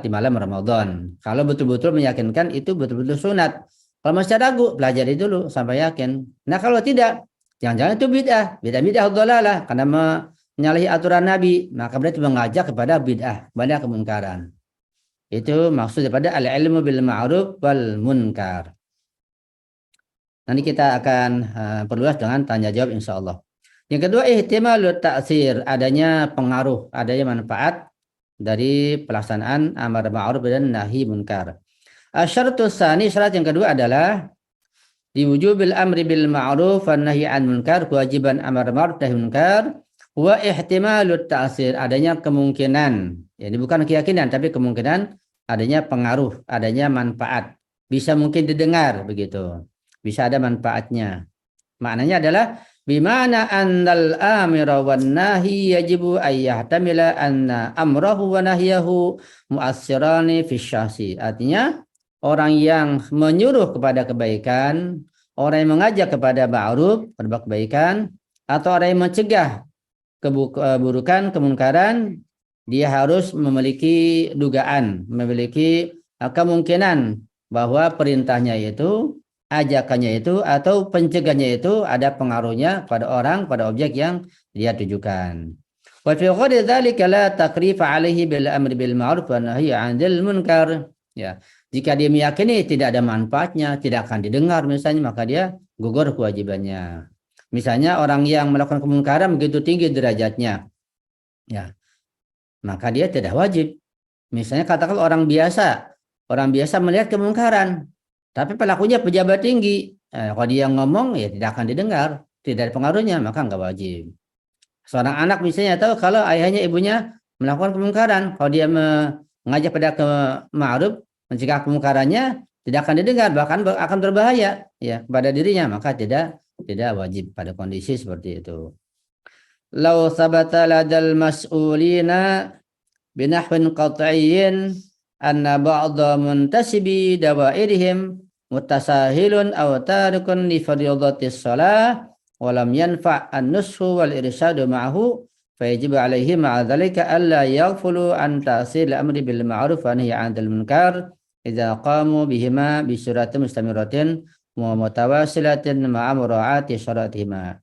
di malam Ramadan. Kalau betul-betul meyakinkan itu betul-betul sunat. Kalau masih ragu, pelajari dulu sampai yakin. Nah, kalau tidak, jangan-jangan itu bid'ah dhalalah, karena menyalahi aturan Nabi, maka berarti mengajak kepada bid'ah, kepada kemungkaran. Itu maksud daripada al-ilmu bil ma'ruf wal munkar. Nanti kita akan perluas dengan tanya jawab insya Allah. Yang kedua, ihtimalut ta'sir, adanya pengaruh, adanya manfaat dari pelaksanaan amar ma'ruf dan nahi munkar. Asyaratus tsani, syarat yang kedua adalah diwujubil amri bil ma'ruf wan nahyi an munkar, kewajiban amar ma'ruf nahi munkar, wa ihtimalut ta'sir, adanya kemungkinan, ya, ini bukan keyakinan tapi kemungkinan adanya pengaruh, adanya manfaat, bisa mungkin didengar, begitu. Bisa ada manfaatnya. Maknanya adalah bimana annal amira wan nahi yajibu ayyahtamila anna amrahu wa nahyahu mu'assirani fi syahsi. Artinya orang yang menyuruh kepada kebaikan, orang yang mengajak kepada ma'ruf, berbuat kebaikan, atau orang yang mencegah keburukan, kemungkaran, dia harus memiliki dugaan, memiliki kemungkinan bahwa perintahnya itu, ajakannya itu, atau pencegahnya itu ada pengaruhnya pada orang, pada objek yang dia tujukan. Wa fi ghairi dzalika la takrifa alaihi bil amri bil ma'ruf wa nahyi 'anil munkar. Ya, jika dia meyakini tidak ada manfaatnya, tidak akan didengar misalnya, maka dia gugur kewajibannya. Misalnya orang yang melakukan kemungkaran begitu tinggi derajatnya, ya, maka dia tidak wajib. Misalnya katakan orang biasa melihat kemungkaran, tapi pelakunya pejabat tinggi. Kalau dia ngomong ya tidak akan didengar, tidak ada pengaruhnya, maka nggak wajib. Seorang anak misalnya tahu kalau ayahnya ibunya melakukan kemungkaran, kalau dia mengajak pada ke ma'ruf, mencegah kemungkarannya, tidak akan didengar, bahkan akan berbahaya ya kepada dirinya, maka tidak wajib pada kondisi seperti itu. Lau sabata ladal mas'ulina binahwin qat'iyyin anna ba'da muntasibi dawairihim mutasahilun aw tarikun li fardhiyatis shalah wa lam yanfa' an-nushu wal irsyadu ma'ahu fayajib alaihi ma'a dhalika alla yaghfulu an ta'sil amri bil ma'ruf wa nahyi 'anil munkar idza qamu bihima bi suratin mustamiratin wa mutawasilatin ma'a mura'ati syaratihima.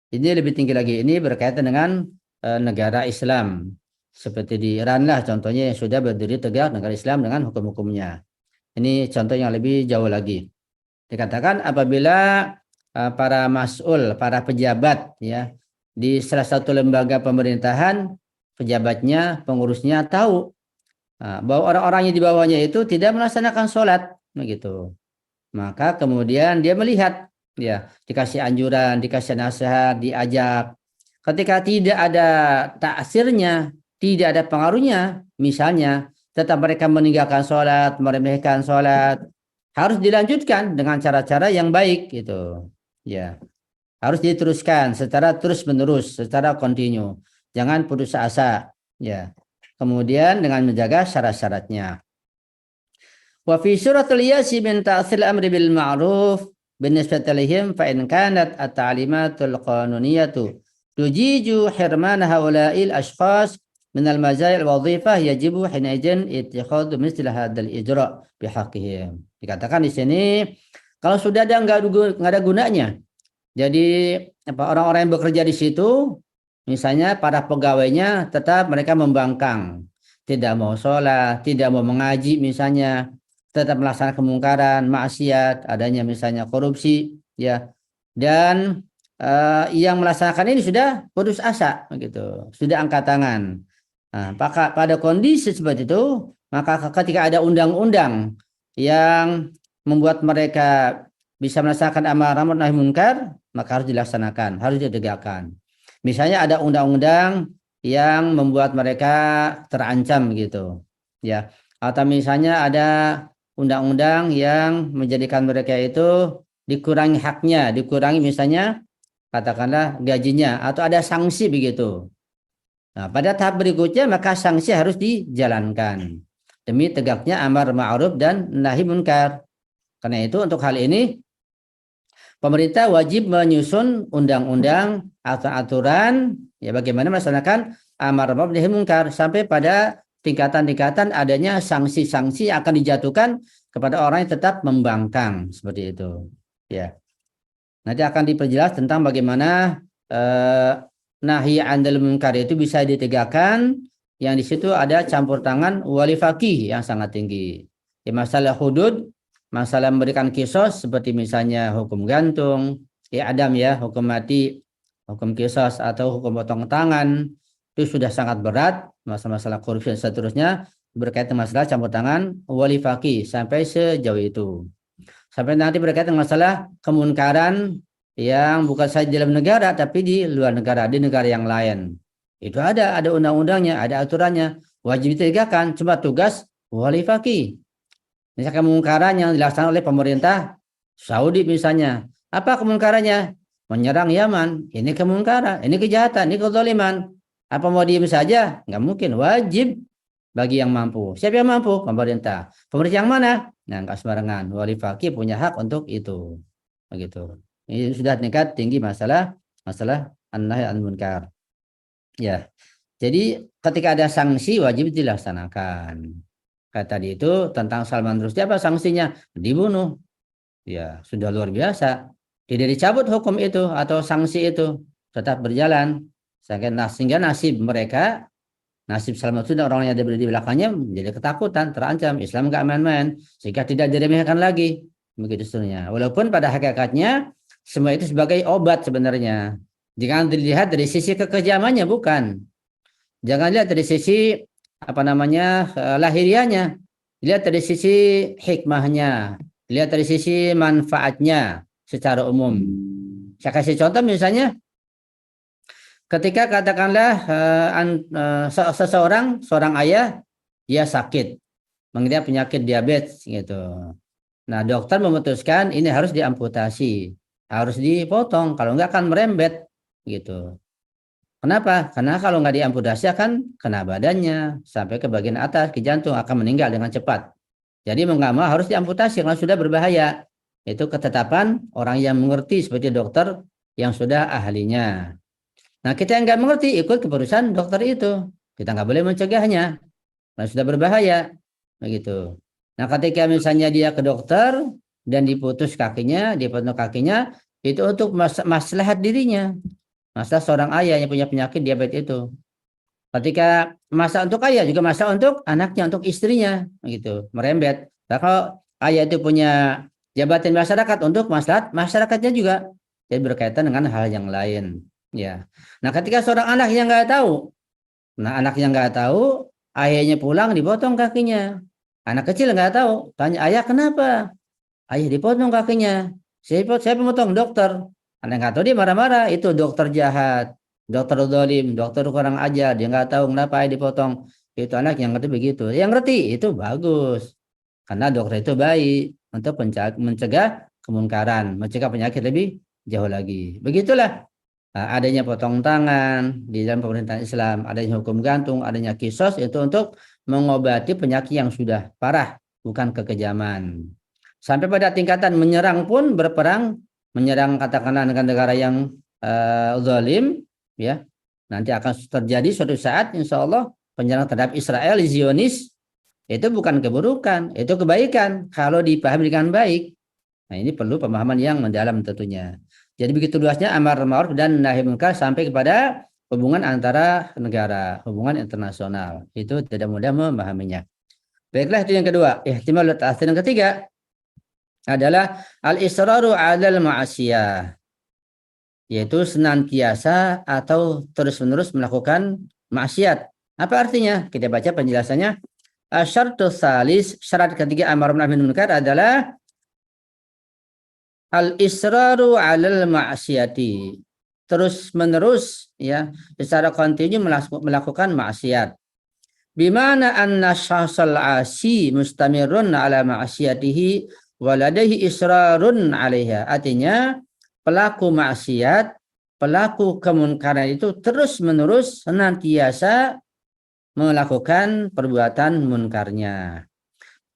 Ini lebih tinggi lagi, ini berkaitan dengan negara Islam. Seperti di Iran lah contohnya yang sudah berdiri tegak negara Islam dengan hukum-hukumnya. Ini contoh yang lebih jauh lagi. Dikatakan apabila para mas'ul, para pejabat ya di salah satu lembaga pemerintahan, pejabatnya, pengurusnya tahu bahwa orang-orangnya di bawahnya itu tidak melaksanakan sholat, begitu. Maka kemudian dia melihat, ya dikasih anjuran, dikasih nasihat, diajak. Ketika tidak ada taksirnya, tidak ada pengaruhnya, misalnya tetap mereka meninggalkan sholat, meremehkan sholat, harus dilanjutkan dengan cara-cara yang baik gitu. Ya, harus diteruskan secara terus-menerus, secara kontinu. Jangan putus asa. Ya, kemudian dengan menjaga syarat-syaratnya. Wa fi suratul yasi min ta'sil amri bil ma'ruf binisbati lahum fa in kanat at-ta'limatul qanuniyatu tujiju hirman haula'il ashkhas min al-mazayil wadhifah yajibu hinaijin ittikhadhu misl hadzal ijra' bihaqqihim. Dikatakan di sini kalau sudah ada enggak ada gunanya. Jadi orang-orang yang bekerja di situ misalnya para pegawainya tetap mereka membangkang, tidak mau sholat, tidak mau mengaji misalnya, tetap melaksanakan kemungkaran, maksiat, adanya misalnya korupsi, ya. Dan yang melaksanakan ini sudah putus asa, begitu, sudah angkat tangan. Nah, pada kondisi seperti itu, maka ketika ada undang-undang yang membuat mereka bisa melaksanakan amar ma'ruf nahi munkar, maka harus dilaksanakan, harus ditegakkan. Misalnya ada undang-undang yang membuat mereka terancam, gitu, ya. Atau misalnya ada undang-undang yang menjadikan mereka itu dikurangi haknya, dikurangi misalnya katakanlah gajinya, atau ada sanksi begitu. Nah, pada tahap berikutnya maka sanksi harus dijalankan demi tegaknya amar ma'ruf dan nahi munkar. Karena itu untuk hal ini pemerintah wajib menyusun undang-undang atau aturan ya bagaimana melaksanakan amar ma'ruf nahi munkar sampai pada tingkatan-tingkatan adanya sanksi-sanksi yang akan dijatuhkan kepada orang yang tetap membangkang seperti itu. Ya. Nanti akan diperjelas tentang bagaimana nahi 'anil munkar itu bisa ditegakkan, yang di situ ada campur tangan wali faqih yang sangat tinggi. Ya, masalah hudud, masalah memberikan kisos seperti misalnya hukum gantung, adam ya, hukum mati, hukum kisos atau hukum potong tangan, itu sudah sangat berat. Masalah-masalah korupsi dan seterusnya berkaitan masalah campur tangan wali faqih sampai sejauh itu. Sampai nanti berkaitan masalah kemunkaran yang bukan saja dalam negara tapi di luar negara, di negara yang lain. Itu ada undang-undangnya, ada aturannya, wajib ditegakkan. Cuma tugas wali faqih. Misalkan kemungkaran yang dilaksanakan oleh pemerintah Saudi misalnya, apa kemungkarannya? Menyerang Yaman, ini kemungkaran, ini kejahatan, ini kezaliman. Apa mau diem saja? Nggak mungkin, wajib bagi yang mampu. Siapa yang mampu? Pemerintah. Pemerintah yang mana? Nah, nggak sembarangan. Wali faqih punya hak untuk itu. Begitu. Ini sudah tingkat tinggi masalah an-nahy 'anil munkar. Ya. Jadi ketika ada sanksi wajib dilaksanakan. Kayak tadi itu tentang Salman Rushdie apa sanksinya? Dibunuh. Ya, sudah luar biasa. Tidak dicabut hukum itu atau sanksi itu, tetap berjalan. Sehingga nasib mereka, nasib Salman Rushdie dan orang yang ada di belakangnya menjadi ketakutan, terancam. Islam nggak main-main, sehingga tidak diremehkan lagi. Begitu seterusnya. Walaupun pada hakikatnya semua itu sebagai obat sebenarnya. Jangan dilihat dari sisi kekejamannya, bukan. Jangan lihat dari sisi lahiriahnya. Lihat dari sisi hikmahnya. Lihat dari sisi manfaatnya secara umum. Saya kasih contoh misalnya, ketika katakanlah seorang ayah dia sakit, mengidap penyakit diabetes gitu. Nah, dokter memutuskan ini harus diamputasi, harus dipotong, kalau enggak akan merembet gitu. Kenapa? Karena kalau nggak diamputasi akan kena badannya sampai ke bagian atas, ke jantung, akan meninggal dengan cepat. Jadi mau nggak mau harus diamputasi karena sudah berbahaya. Itu ketetapan orang yang mengerti seperti dokter yang sudah ahlinya. Nah, kita yang nggak mengerti ikut keputusan dokter itu. Kita nggak boleh mencegahnya karena sudah berbahaya. Begitu. Nah, ketika misalnya dia ke dokter dan dipotong kakinya, itu untuk maslahat dirinya. Masa seorang ayah yang punya penyakit diabetes itu. Ketika masa untuk ayah juga masa untuk anaknya, untuk istrinya, gitu, merembet. Nah, kalau ayah itu punya jabatan masyarakat untuk maslahat masyarakatnya juga, jadi berkaitan dengan hal yang lain. Ya. Nah, ketika seorang anak yang nggak tahu, ayahnya pulang dipotong kakinya. Anak kecil nggak tahu, tanya ayah kenapa? Ayah dipotong kakinya. Saya pemotong dokter. Anda nggak tahu dia marah-marah. Itu dokter jahat, dokter zalim, dokter kurang ajar. Dia nggak tahu kenapa ayah dipotong. Itu anak yang ngerti begitu. Yang ngerti itu bagus. Karena dokter itu baik untuk mencegah kemungkaran, mencegah penyakit lebih jauh lagi. Begitulah adanya potong tangan di dalam pemerintahan Islam, adanya hukum gantung, adanya kisos itu untuk mengobati penyakit yang sudah parah, bukan kekejaman. Sampai pada tingkatan menyerang pun berperang, menyerang katakanlah negara yang zalim, ya. Nanti akan terjadi suatu saat insya Allah penyerang terhadap Israel, Zionis, itu bukan keburukan, itu kebaikan kalau dipahami dengan baik. Nah, ini perlu pemahaman yang mendalam tentunya. Jadi begitu luasnya amar ma'ruf dan nahi munkar sampai kepada hubungan antara negara, hubungan internasional. Itu tidak mudah memahaminya. Baiklah, itu yang kedua. Ihtimal ta'athir. Yang ketiga adalah al-israru 'alal ma'asiyah, yaitu senantiasa atau terus-menerus melakukan maksiat. Apa artinya? Kita baca penjelasannya. Asyartu salis, syarat ketiga amar ma'ruf nahi munkar adalah al-israru 'alal ma'siyati. Terus menerus ya, secara kontinu melakukan maksiat. Bimana anna syahsal asi mustamirun ala ma'siyatihi waladaihi israrun 'alaiha. Artinya pelaku maksiat, pelaku kemunkaran itu terus-menerus senantiasa melakukan perbuatan munkarnya.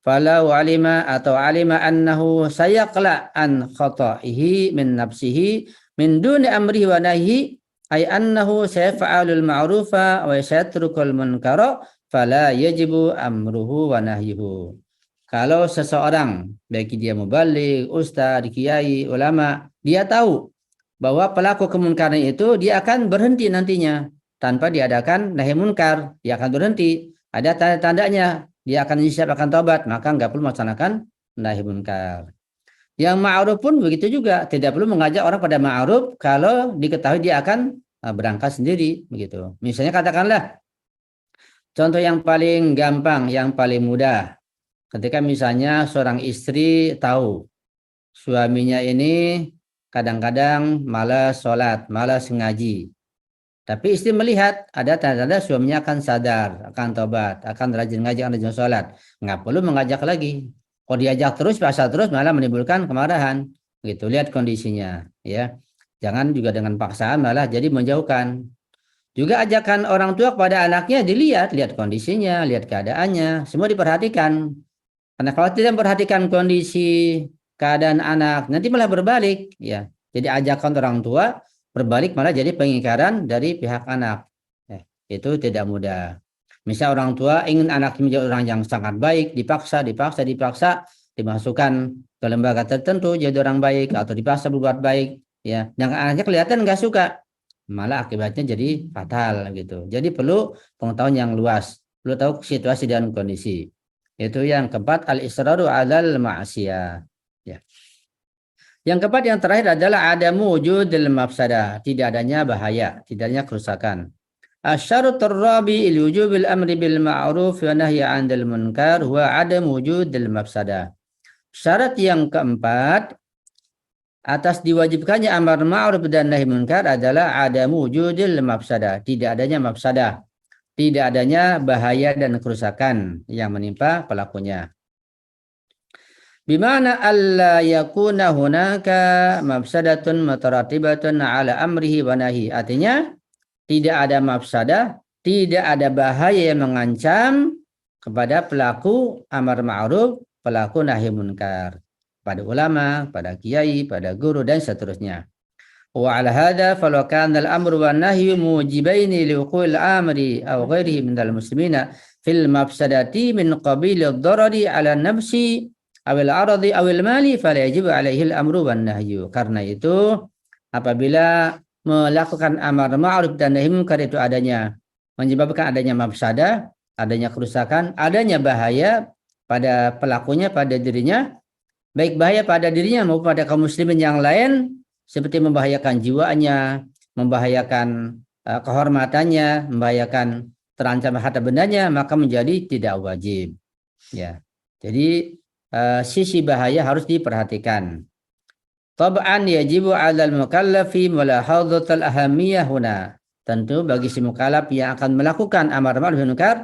Falau alima annahu sayaqla an khata'ihi min nafsihi min duni amrihi wa nahyi ay annahu sayaf'alul ma'rufa wa sayatrukul munkara fala yajibu amruhu wa nahyuhu. Kalau seseorang, baik dia mubaligh, ustaz, kiai, ulama, dia tahu bahwa pelaku kemunkaran itu dia akan berhenti nantinya tanpa diadakan nahi munkar, dia akan berhenti. Ada tanda-tandanya, dia akan siap akan tobat, maka nggak perlu melaksanakan nahi munkar. Yang ma'ruf pun begitu juga, tidak perlu mengajak orang pada ma'ruf kalau diketahui dia akan berangkat sendiri, begitu. Misalnya katakanlah contoh yang paling gampang, yang paling mudah, ketika misalnya seorang istri tahu suaminya ini kadang-kadang malas sholat, malas ngaji. Tapi istri melihat ada tanda-tanda suaminya akan sadar, akan tobat, akan rajin ngaji, akan rajin sholat. Nggak perlu mengajak lagi. Kalau diajak terus, paksa terus, malah menimbulkan kemarahan. Gitu, lihat kondisinya. Ya, jangan juga dengan paksaan malah jadi menjauhkan. Juga ajakan orang tua kepada anaknya dilihat, lihat kondisinya, lihat keadaannya, semua diperhatikan. Karena kalau tidak memperhatikan kondisi keadaan anak, nanti malah berbalik. Ya, jadi ajakan orang tua berbalik malah jadi pengingkaran dari pihak anak. Itu tidak mudah. Misal orang tua ingin anaknya menjadi orang yang sangat baik, dipaksa, dimasukkan ke lembaga tertentu jadi orang baik atau dipaksa berbuat baik, ya. Dan anaknya kelihatan nggak suka, malah akibatnya jadi fatal gitu. Jadi perlu pengetahuan yang luas, perlu tahu situasi dan kondisi. Itu yang keempat, al-israru 'alal ma'siyah. Ya. Yang keempat, yang terakhir adalah adamu wujudil mafsadah, tidak adanya bahaya, tidak adanya kerusakan. Asyarutur rabi il wujubil amri bil ma'ruf wa nahyi 'anil munkar huwa adam wujudil mafsadah. Syarat yang keempat atas diwajibkannya amar ma'ruf dan nahi munkar adalah adamu wujudil mafsadah, tidak adanya mafsadah, tidak adanya bahaya dan kerusakan yang menimpa pelakunya. Bimana alla yakuna hunaka mafsadatun mutaratibatun ala amrihi wa nahi. Artinya tidak ada mafsadah, tidak ada bahaya yang mengancam kepada pelaku amar ma'ruf, pelaku nahi munkar, pada ulama, pada kiai, pada guru dan seterusnya. Wa ala hadza falau kana al-amru wan nahyu mujibaini liwuqul amri aw ghairihi minal muslimina fil mafsadati min qabil ad-darari ala nafsi awil aradi awil mali fala yajibu alaihi al-amru wan nahyu. Karena itu apabila melakukan amar ma'ruf dan nahi munkar itu adanya menyebabkan adanya mafsadah, adanya kerusakan, adanya bahaya pada pelakunya, pada dirinya, baik bahaya pada dirinya maupun pada kaum muslimin yang lain, seperti membahayakan jiwanya, membahayakan kehormatannya, membahayakan terancam harta bendanya, maka menjadi tidak wajib. Ya, jadi sisi bahaya harus diperhatikan. Tab'an yajibu 'alal mukallafi mulahadhatul ahamiyah huna. Tentu bagi si mukallaf yang akan melakukan amar ma'ruf nahi munkar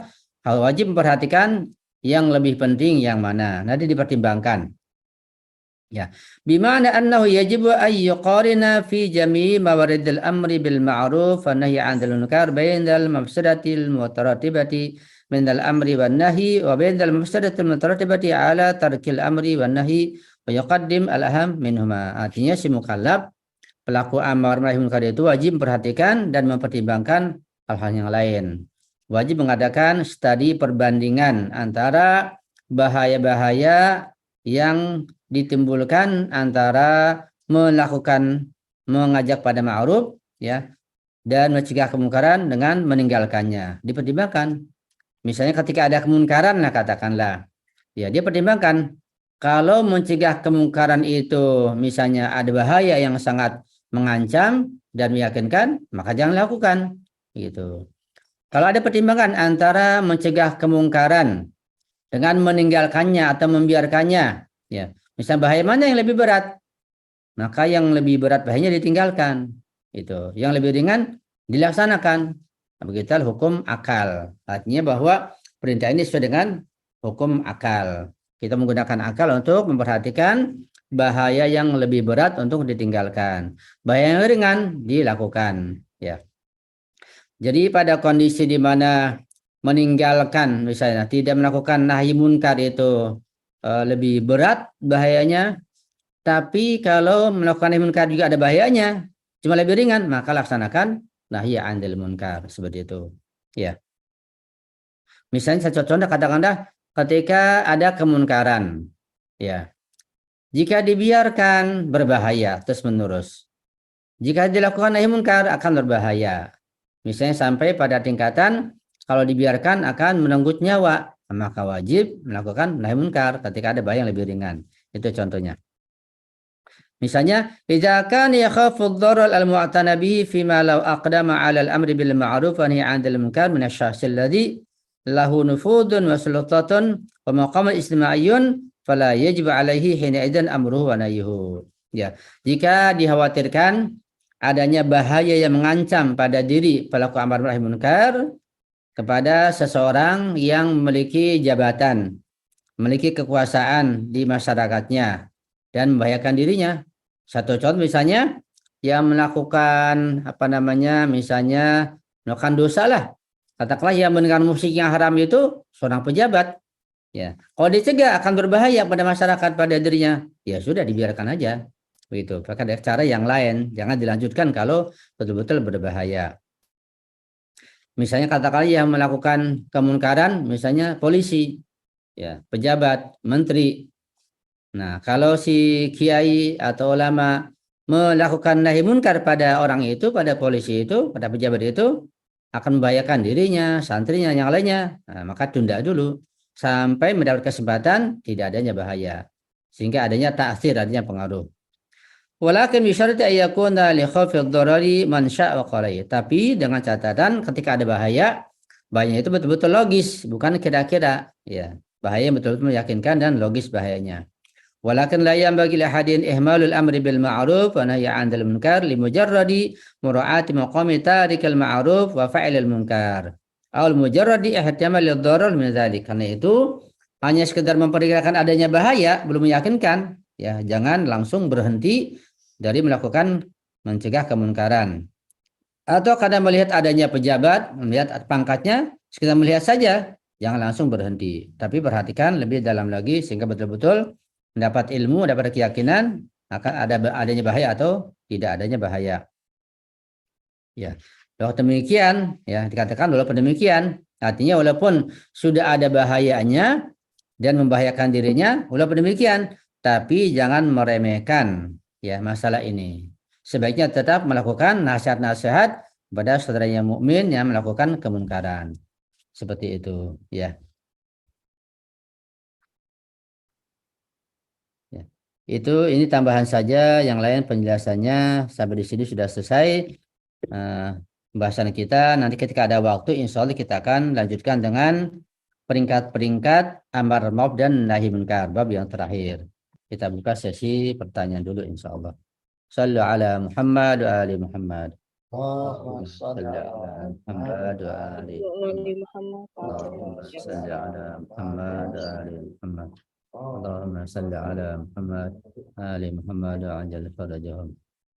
wajib memperhatikan yang lebih penting yang mana. Nanti dipertimbangkan. Ya, bimana annahu yajibu an yuqarina fi jami'i mawaridil amri bil ma'ruf wa nahyi 'anil munkar bainal mafsadatil mutaratibati min al amri wan nahyi wa bainal mafsadatil mutaratibati ala tarkil amri wan nahyi wa yuqaddim al aham minhuma. Artinya si mukallaf pelaku amar nahi munkar itu wajib memperhatikan dan mempertimbangkan hal-hal yang lain. Wajib mengadakan studi perbandingan antara bahaya-bahaya yang ditimbulkan antara mengajak pada ma'ruf ya dan mencegah kemungkaran dengan meninggalkannya. Dipertimbangkan. Misalnya ketika ada kemungkaran, nah katakanlah ya dia pertimbangkan kalau mencegah kemungkaran itu misalnya ada bahaya yang sangat mengancam dan meyakinkan, maka jangan lakukan gitu. Kalau ada pertimbangan antara mencegah kemungkaran dengan meninggalkannya atau membiarkannya, ya, misal bahaya mana yang lebih berat, maka yang lebih berat bahayanya ditinggalkan. Itu. Yang lebih ringan dilaksanakan. Begitu hukum akal. Artinya bahwa perintah ini sesuai dengan hukum akal. Kita menggunakan akal untuk memperhatikan bahaya yang lebih berat untuk ditinggalkan. Bahaya yang ringan dilakukan. Ya. Jadi pada kondisi di mana meninggalkan misalnya tidak melakukan nahi munkar itu lebih berat bahayanya, tapi kalau melakukan nahi munkar juga ada bahayanya, cuma lebih ringan, maka laksanakan nahi 'anil munkar seperti itu. Ya. Misalnya saya contoh katakanlah ketika ada kemunkaran, ya. Jika dibiarkan berbahaya terus menerus. Jika dilakukan nahi munkar akan berbahaya. Misalnya sampai pada tingkatan kalau dibiarkan akan menenggut nyawa, maka wajib melakukan nahi munkar ketika ada bahaya yang lebih ringan. Itu contohnya. Misalnya, idza kana yakhafu ad-darar al-mu'tana bihi fima law aqdama 'ala al-amri bil ma'ruf wa nahyi 'anil munkar min asy-syakhs alladhi lahu nufudun wa sultatun wa maqam ijtima'iyyun fala yajib 'alaihi hina idzan amruhu wa nahyuhu. Ya, jika dikhawatirkan adanya bahaya yang mengancam pada diri pelaku amar nahi munkar kepada seseorang yang memiliki jabatan, memiliki kekuasaan di masyarakatnya dan membahayakan dirinya. Satu contoh misalnya yang melakukan misalnya melakukan dosa lah. Katakanlah yang mendengar musik yang haram itu seorang pejabat. Ya, kalau dicegah akan berbahaya pada masyarakat, pada dirinya, ya sudah dibiarkan aja. Begitu. Pakai ada cara yang lain, jangan dilanjutkan kalau betul-betul berbahaya. Misalnya katakanlah yang melakukan kemunkaran, misalnya polisi, ya, pejabat, menteri. Nah, kalau si kiai atau ulama melakukan nahi munkar pada orang itu, pada polisi itu, pada pejabat itu, akan membahayakan dirinya, santrinya, yang lainnya. Nah, maka tunda dulu sampai mendapat kesempatan tidak adanya bahaya, sehingga adanya ta'sir, adanya pengaruh. Walakin bisyarat ayyakuna li khawfid dharari mansya' wa qalai. Tapi dengan catatan ketika ada bahaya, bahayanya itu betul-betul logis, bukan kira-kira. Ya, bahaya yang betul-betul meyakinkan dan logis bahayanya. Walakin la yanbaghi li ahadin ihmalul amri bil ma'ruf wa nahyi 'anil munkar li mujarradi mura'ati maqami tarikil ma'ruf wa fa'ilil munkar. Aw mujarradi ihtimal lidh-dharar min dzalik. Karena itu hanya sekedar memperkirakan adanya bahaya belum meyakinkan. Ya, jangan langsung berhenti dari melakukan mencegah kemunkaran. Atau karena melihat adanya pejabat, melihat pangkatnya, sekedar melihat saja, jangan langsung berhenti. Tapi perhatikan lebih dalam lagi sehingga betul-betul mendapat ilmu, dapat keyakinan akan adanya bahaya atau tidak adanya bahaya. Ya, walaupun demikian, ya dikatakan walaupun demikian, artinya walaupun sudah ada bahayanya dan membahayakan dirinya, walaupun demikian, tapi jangan meremehkan ya masalah ini. Sebaiknya tetap melakukan nasihat-nasihat kepada saudaranya mukmin yang melakukan kemungkaran. Seperti itu, ya. Ya. Ini tambahan saja, yang lain penjelasannya sampai di sini sudah selesai pembahasan kita. Nanti ketika ada waktu, insya Allah kita akan lanjutkan dengan peringkat-peringkat amar ma'ruf dan nahi munkar, bab yang terakhir. Kita buka sesi pertanyaan dulu, insya Allah. Sallu ala Muhammad wa ali Muhammad. Allahumma Salli ala Muhammad wa ali Muhammad. Allahumma salli ala Muhammad wa ali Muhammad. اللهم صل على محمد آل محمد وعجل فرجهم